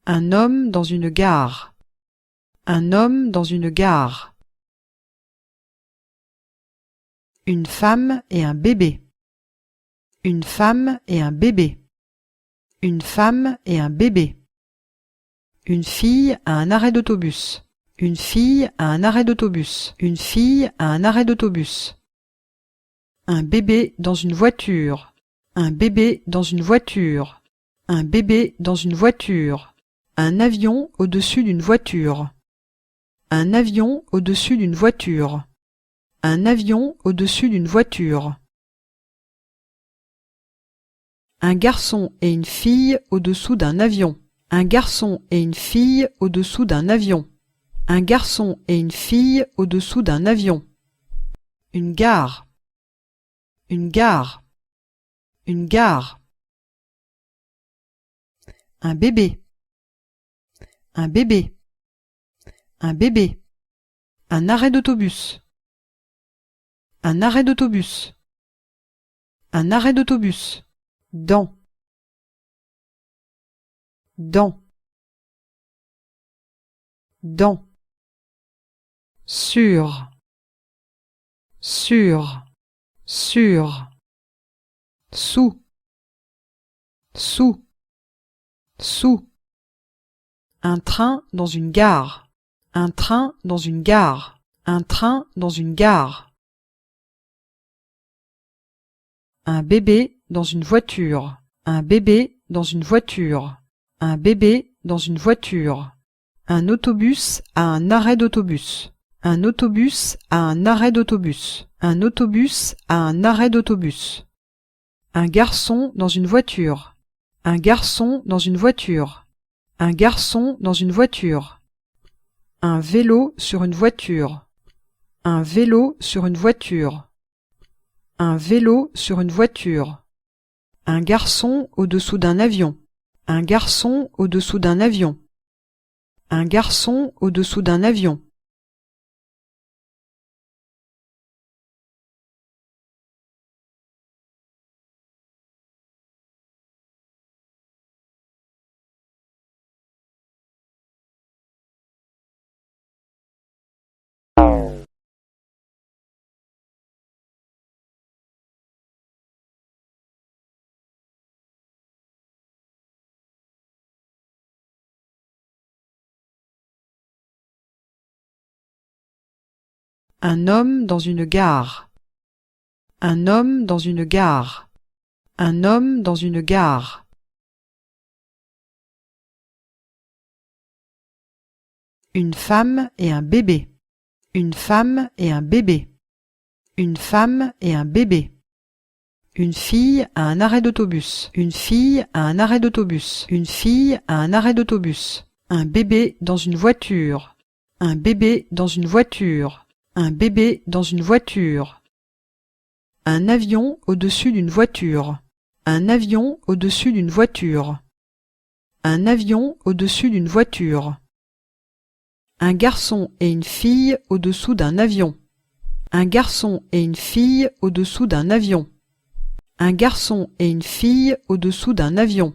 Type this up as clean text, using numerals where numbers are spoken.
Un homme dans une gare. Un homme dans une gare. Une femme et un bébé. Une femme et un bébé. Une femme et un bébé. Une fille à un arrêt d'autobus. Une fille à un arrêt d'autobus. Une fille à un arrêt d'autobus. Un bébé dans une voiture. Un bébé dans une voiture. Un bébé dans une voiture. Un avion au-dessus d'une voiture. Un avion au-dessus d'une voiture. Un avion au-dessus d'une voiture. Un garçon et une fille au-dessous d'un avion. Un garçon et une fille au-dessous d'un avion. Un garçon et une fille au-dessous d'un avion. Une gare. Une gare. Une gare. Un bébé. Un bébé. Un bébé. Un arrêt d'autobus. Un arrêt d'autobus. Un arrêt d'autobus. Dans. Dans. Dans. Sur. Sur. Sur. Sous. Sous. Sous. Un train dans une gare. Un train dans une gare. Un train dans une gare. Un bébé dans une voiture. Un bébé dans une voiture. Un bébé dans une voiture. Un autobus à un arrêt d'autobus. Un autobus à un arrêt d'autobus. Un autobus à un arrêt d'autobus. Un garçon dans une voiture. Un garçon dans une voiture. Un garçon dans une voiture. Un vélo sur une voiture. Un vélo sur une voiture. Un vélo sur une voiture. Un garçon au-dessous d'un avion. Un garçon au-dessous d'un avion. Un garçon au-dessous d'un avion. Un homme dans une gare. Un homme dans une gare. Un homme dans une gare. Une femme et un bébé. Une femme et un bébé. Une femme et un bébé. Une fille à un arrêt d'autobus. Une fille à un arrêt d'autobus. Une fille à un arrêt d'autobus. Un bébé dans une voiture. Un bébé dans une voiture. Un bébé dans une voiture. Un avion au-dessus d'une voiture. Un avion au-dessus d'une voiture. Un avion au-dessus d'une voiture. Un garçon et une fille au-dessous d'un avion. Un garçon et une fille au-dessous d'un avion. Un garçon et une fille au-dessous d'un avion.